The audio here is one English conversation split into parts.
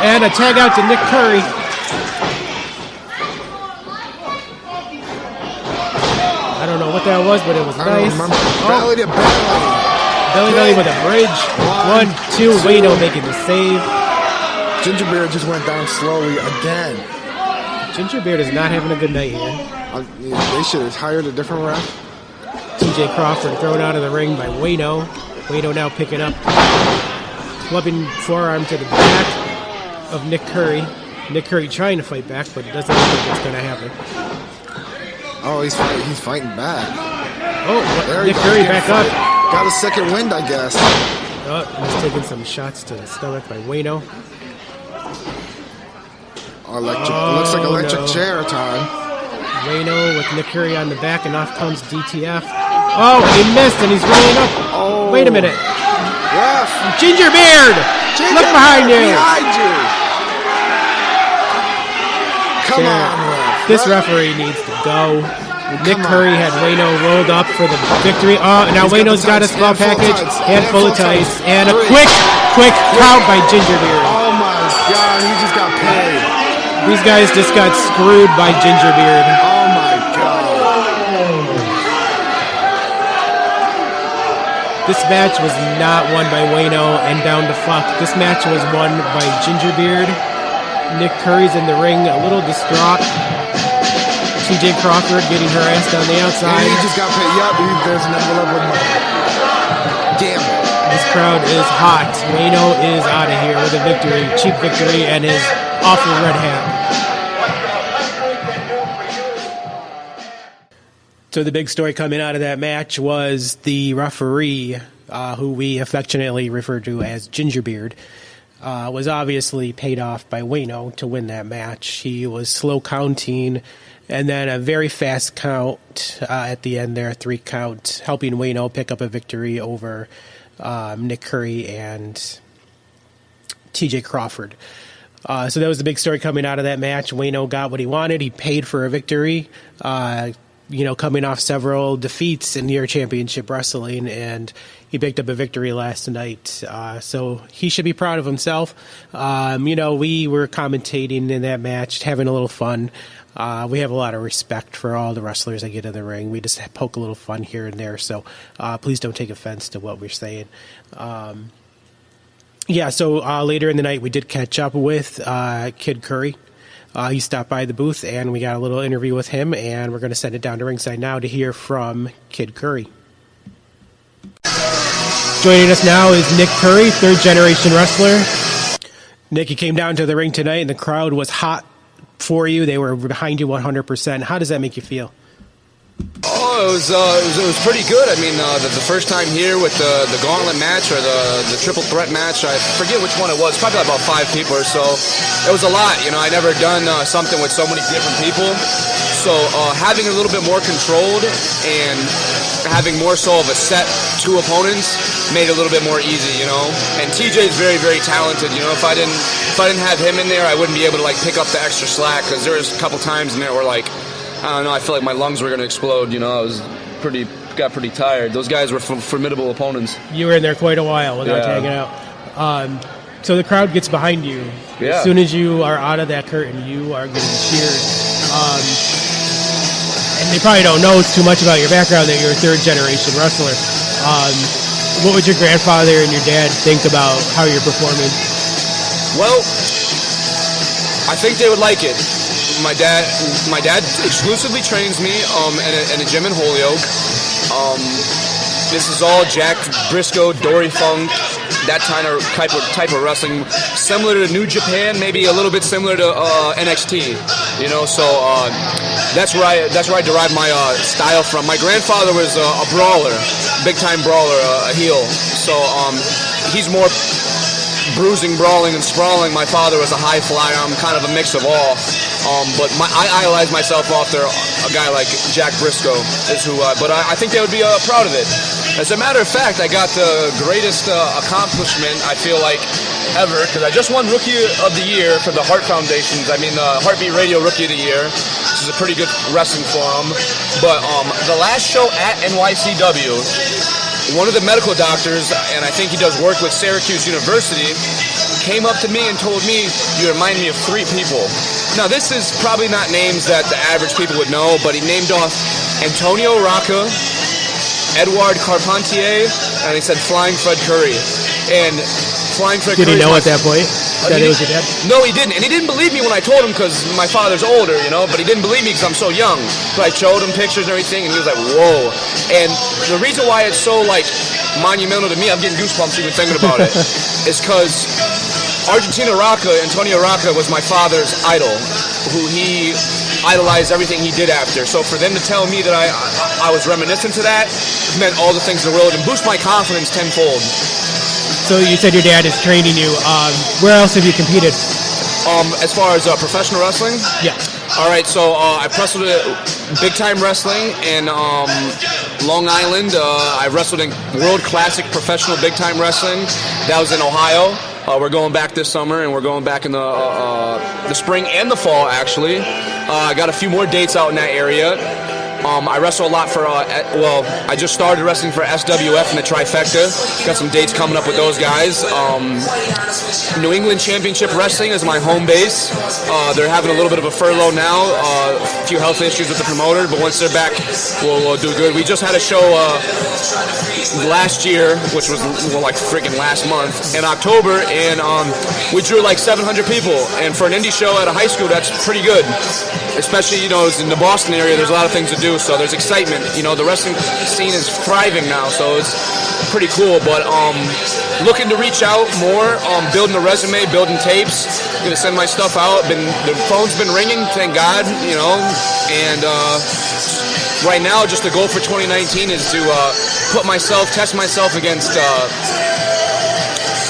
And a tag out to Nick Curry. I don't know what that was, but it was nice. Belly to belly. Belly with a bridge. 1, 2. Wayno making the save. Gingerbeard just went down slowly again. Gingerbeard is not having a good night here. They should have hired a different ref. TJ Crawford thrown out of the ring by Wayno. Wayno now picking up. Clubbing forearm to the back of Nick Curry. Nick Curry trying to fight back, but it doesn't look like it's going to happen. Oh, he's fighting back. Oh, Nick Curry back up. Got a second wind, I guess. Oh, he's taking some shots to the stomach by Wayno. Looks like electric chair time. Wayno with Nick Curry on the back, and off comes DTF. Oh, he missed, and he's rolling up. Oh. Wait a minute. Ref. Gingerbeard! Look behind you! Behind you! Come on, ref. This referee needs to go. Nick Curry had Wayno rolled up for the victory. Oh, now Wayno's got a small package, handful of tights, and a quick count by Gingerbeard. Oh my God, he just got paid. These guys just got screwed by Gingerbeard. Oh my God. This match was not won by Wayno and down to fuck. This match was won by Gingerbeard. Nick Curry's in the ring, a little distraught. TJ Crawford getting harassed on the outside. And he just got paid. Yup, there's an envelope with money. Damn it. This crowd is hot. Wayno is out of here with a victory, cheap victory, and his awful red hat. So the big story coming out of that match was the referee, who we affectionately refer to as Gingerbeard, was obviously paid off by Wayno to win that match. He was slow counting, and then a very fast count at the end there, 3 count, helping Wayno pick up a victory over Nick Curry and TJ Crawford. So that was the big story coming out of that match. Wayno got what he wanted. He paid for a victory, coming off several defeats in Year Championship Wrestling, and he picked up a victory last night. So he should be proud of himself. We were commentating in that match, having a little fun. We have a lot of respect for all the wrestlers that get in the ring. We just poke a little fun here and there, so please don't take offense to what we're saying. So later in the night, we did catch up with Kid Curry. He stopped by the booth, and we got a little interview with him, and we're going to send it down to ringside now to hear from Kid Curry. Joining us now is Nick Curry, third-generation wrestler. Nick, you came down to the ring tonight, and the crowd was hot for you. They were behind you 100%. How does that make you feel? Oh, it was pretty good. I mean, the first time here with the gauntlet match or the triple threat match, I forget which one it was. Probably about 5 people or so. It was a lot. I never done something with so many different people. So having a little bit more controlled and having more so of a set 2 opponents made it a little bit more easy. And TJ is very, very talented. If I didn't have him in there, I wouldn't be able to pick up the extra slack, because there was a couple times in there where I don't know, I feel like my lungs were going to explode. I got pretty tired. Those guys were formidable opponents. You were in there quite a while without tagging out. So the crowd gets behind you. Yeah. As soon as you are out of that curtain, you are getting cheered. And they probably don't know too much about your background, that you're a third-generation wrestler. What would your grandfather and your dad think about how you're performing? Well, I think they would like it. My dad exclusively trains me in a gym in Holyoke. This is all Jack Briscoe, Dory Funk, that type of wrestling, similar to New Japan, maybe a little bit similar to NXT. So that's where I derive my style from. My grandfather was a brawler, big time brawler, a heel. So he's more bruising, brawling, and sprawling. My father was a high flyer. I'm kind of a mix of all. But I idolize myself after a guy like Jack Briscoe, but I think they would be proud of it. As a matter of fact, I got the greatest accomplishment, I feel like, ever, because I just won Rookie of the Year for the Heart Foundations. I mean, the Heartbeat Radio Rookie of the Year. This is a pretty good wrestling forum. But the last show at NYCW, one of the medical doctors, and I think he does work with Syracuse University, came up to me and told me, "You remind me of 3 people." Now, this is probably not names that the average people would know, but he named off Antonio Rocca, Edouard Carpentier, and he said Flying Fred Curry. And Flying Fred Curry... Did he know at that point that it was your dad? No, he didn't. And he didn't believe me when I told him because my father's older, you know, but he didn't believe me because I'm so young. But I showed him pictures and everything, and he was like, whoa. And the reason why it's so, like, monumental to me, I'm getting goosebumps even thinking about it, is because Antonio Rocca was my father's idol, who he idolized everything he did after. So for them to tell me that I was reminiscent to that meant all the things in the world and boost my confidence tenfold. So you said your dad is training you. Where else have you competed? As far as professional wrestling? Yeah. All right, so I wrestled big-time wrestling in Long Island. I wrestled in World Classic Professional Big-Time Wrestling. That was in Ohio. We're going back this summer, and we're going back in the spring and the fall, actually. I got a few more dates out in that area. I wrestle a lot for, I just started wrestling for SWF in the Trifecta. Got some dates coming up with those guys. New England Championship Wrestling is my home base. They're having a little bit of a furlough now, a few health issues with the promoter, but once they're back, we'll do good. We just had a show last year, which was like freaking last month, in October, and we drew like 700 people. And for an indie show at a high school, that's pretty good. Especially, you know, in the Boston area, there's a lot of things to do, so there's excitement. You know, the wrestling scene is thriving now, so it's pretty cool. But looking to reach out more, building a resume, building tapes, gonna send my stuff out. The phone's been ringing, thank God, you know. And right now, just the goal for 2019 is to test myself against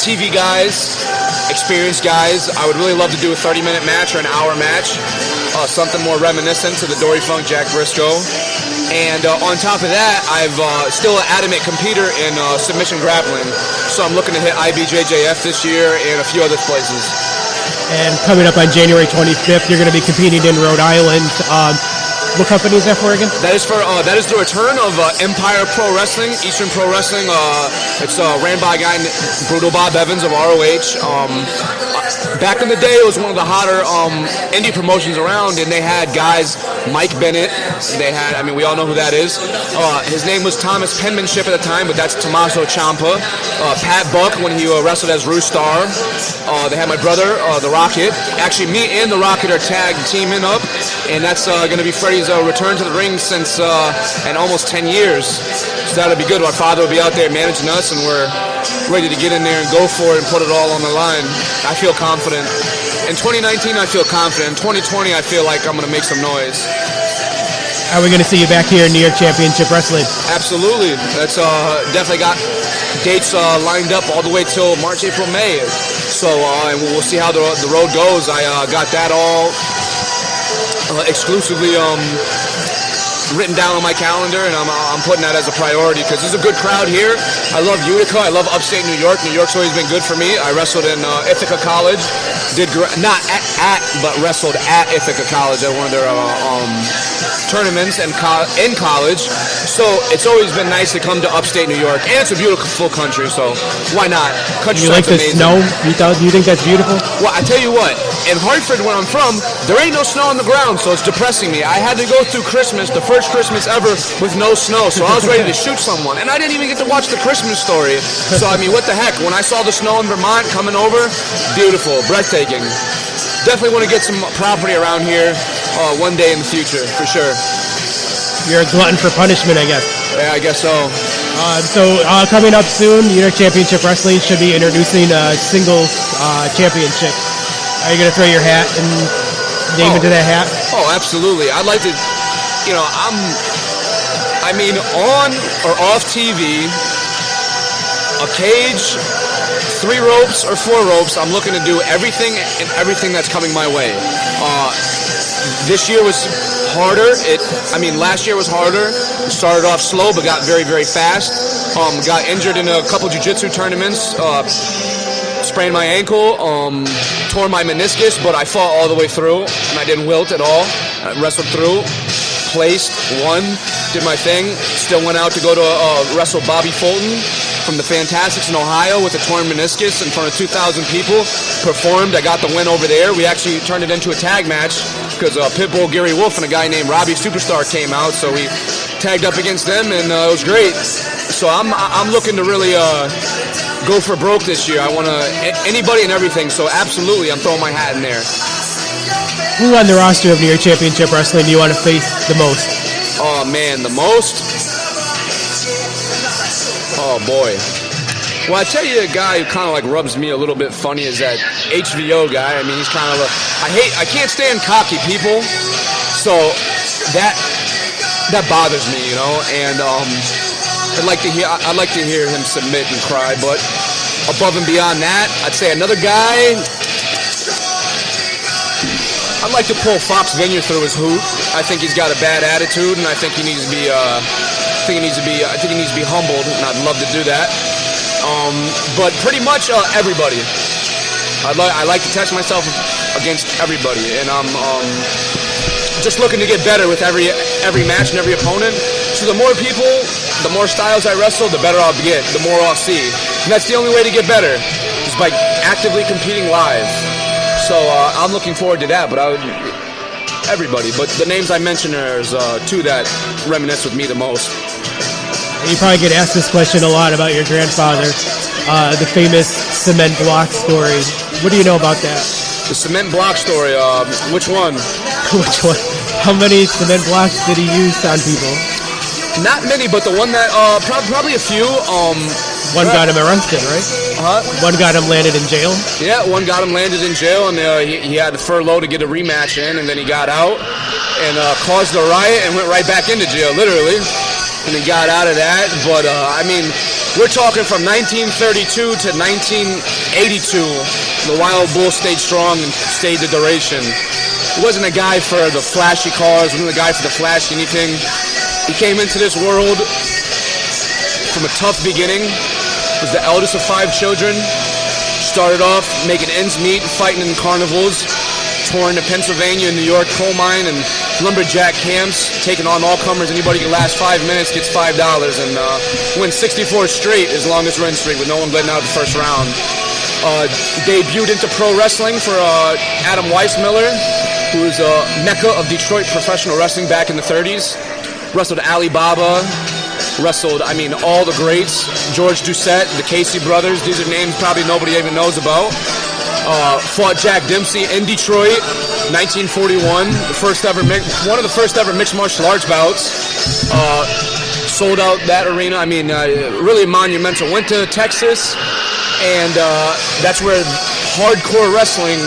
TV guys, experienced guys. I would really love to do a 30-minute match or an hour match. Something more reminiscent to the Dory Funk, Jack Briscoe. And on top of that, I've still an adamant competitor in submission grappling. So I'm looking to hit IBJJF this year and a few other places. And coming up on January 25th, you're going to be competing in Rhode Island. What company is that for again? That is the return of Empire Pro Wrestling, Eastern Pro Wrestling. It's ran by a guy named Brutal Bob Evans of ROH. Back in the day, it was one of the hotter indie promotions around, and they had guys, Mike Bennett. We all know who that is. His name was Thomas Penmanship at the time, but that's Tommaso Ciampa. Pat Buck when he wrestled as Roo Star. They had my brother, The Rocket. Actually, me and The Rocket are tag teaming up, and that's going to be Freddie's return to the ring since in almost 10 years. So that'll be good. Our father will be out there managing us, and we're ready to get in there and go for it and put it all on the line. I feel confident. In 2019, I feel confident. In 2020, I feel like I'm going to make some noise. Are we going to see you back here in New York Championship Wrestling? Absolutely. That's definitely got dates lined up all the way till March, April, May. So and we'll see how the road goes. I got that all exclusively written down on my calendar, and I'm putting that as a priority because there's a good crowd here. I love Utica. I love upstate New York. New York's always been good for me. I wrestled in Ithaca College. Not at, but wrestled at Ithaca College at one of their tournaments in college. So it's always been nice to come to upstate New York, and it's a beautiful country. So why not? You like the snow? You think that's beautiful? Well, I tell you what. In Hartford, where I'm from, there ain't no snow on the ground, so it's depressing me. I had to go through Christmas, the first Christmas ever, with no snow, so I was ready to shoot someone. And I didn't even get to watch the Christmas Story. So, what the heck? When I saw the snow in Vermont coming over, beautiful, breathtaking. Definitely want to get some property around here one day in the future, for sure. You're a glutton for punishment, I guess. Yeah, I guess so. Coming up soon, New York Championship Wrestling should be introducing a singles championship. Are you going to throw your hat and name into that hat? Oh, absolutely. I'd like to, on or off TV, a cage, 3 ropes or 4 ropes, I'm looking to do everything that's coming my way. This year was harder. Last year was harder. Started off slow, but got very, very fast. Got injured in a couple jiu-jitsu tournaments. Sprained my ankle, tore my meniscus, but I fought all the way through, and I didn't wilt at all. I wrestled through, placed, won, did my thing. Still went out to go to wrestle Bobby Fulton from the Fantastics in Ohio with a torn meniscus in front of 2,000 people. Performed. I got the win over there. We actually turned it into a tag match because Pitbull, Gary Wolf, and a guy named Robbie Superstar came out. So we tagged up against them, and it was great. So I'm looking to really go for broke this year. I want to anybody and everything. So absolutely, I'm throwing my hat in there. Who on the roster of New York Championship Wrestling do you want to face the most? Oh man, the most? Oh boy. Well, I tell you, a guy who kind of like rubs me a little bit funny is that HVO guy. I mean, he's kind of I can't stand cocky people, so that bothers me, you know. And I'd like to hear him submit and cry. But above and beyond that, I'd say another guy. I'd like to pull Fox Vineyard through his hoop. I think he's got a bad attitude, and I think he needs to be. I think he needs to be humbled, and I'd love to do that. But pretty much everybody. I like to test myself against everybody, and I'm just looking to get better with every match and every opponent. So the more people, the more styles I wrestle, the better I'll get, the more I'll see. And that's the only way to get better, is by actively competing live. So I'm looking forward to that, but everybody. But the names I mentioned are two that reminisce with me the most. You probably get asked this question a lot about your grandfather, the famous cement block story. What do you know about that? The cement block story, which one? Which one? How many cement blocks did he use on people? Not many, but the one that, probably a few. One got him arrested, right? One got him landed in jail? Yeah, one got him landed in jail, and he had to furlough to get a rematch in, and then he got out and caused a riot and went right back into jail, literally. And he got out of that, but I mean, we're talking from 1932 to 1982. The Wild Bull stayed strong and stayed the duration. He wasn't a guy for the flashy cars, wasn't a guy for the flashy anything. He came into this world from a tough beginning. Was the eldest of 5 children. Started off making ends meet, fighting in carnivals. Touring to Pennsylvania and New York coal mine and lumberjack camps, taking on all comers. Anybody can last 5 minutes gets $5 and win 64 straight, his longest win streak with no one getting out of the first round. Debuted into pro wrestling for Adam Weissmiller, who was a mecca of Detroit professional wrestling back in the 30s. Wrestled Alibaba, wrestled, I mean, all the greats. George Doucette, the Casey brothers. These are names probably nobody even knows about. Fought Jack Dempsey in Detroit, 1941. One of the first ever mixed martial arts bouts. Sold out that arena. I mean, really monumental. Went to Texas, and that's where hardcore wrestling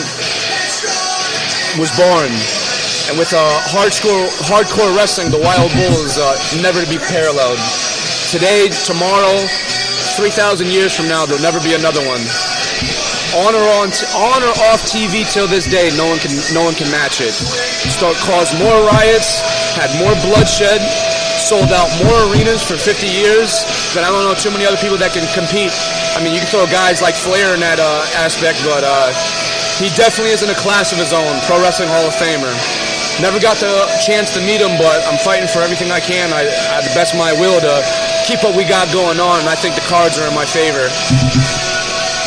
was born. And with hardcore wrestling, the Wild Bull is never to be paralleled. Today, tomorrow, 3,000 years from now, there'll never be another one. On or off TV till this day, no one can match it. Caused more riots, had more bloodshed, sold out more arenas for 50 years than I don't know too many other people that can compete. I mean, you can throw guys like Flair in that aspect, but he definitely is in a class of his own. Pro Wrestling Hall of Famer. Never got the chance to meet him, but I'm fighting for everything I can. I the best of my will to keep what we got going on, and I think the cards are in my favor.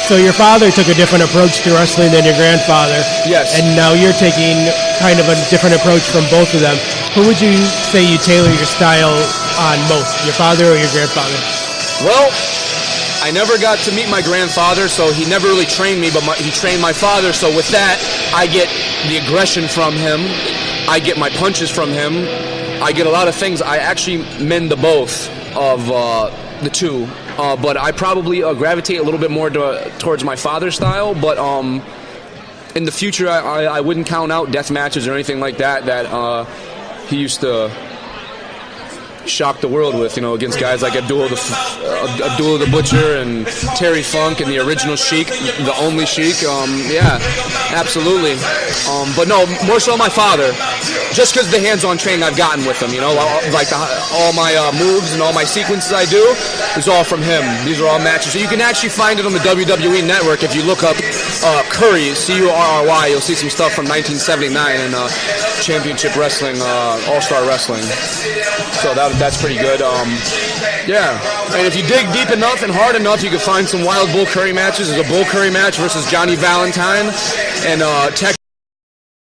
So your father took a different approach to wrestling than your grandfather. Yes. And now you're taking kind of a different approach from both of them. Who would you say you tailor your style on most, your father or your grandfather? Well, I never got to meet my grandfather, so he never really trained me, but he trained my father. So with that, I get the aggression from him. I get my punches from him. I get a lot of things. I actually mend the both of the two. But I probably gravitate a little bit more towards my father's style. But in the future, I wouldn't count out death matches or anything like that he used to shock the world with, you know, against guys like Abdullah the Butcher and Terry Funk and the original Sheik, the only Sheik. Yeah, absolutely. But no, more so my father. Just because of the hands-on training I've gotten with him, you know, like all my moves and all my sequences I do is all from him. These are all matches. So you can actually find it on the WWE Network if you look up Curry, C-U-R-R-Y. You'll see some stuff from 1979 in Championship Wrestling, All-Star Wrestling. So that that's pretty good. Yeah, and if you dig deep enough and hard enough, you can find some wild Bull Curry matches. There's a Bull Curry match versus Johnny Valentine, and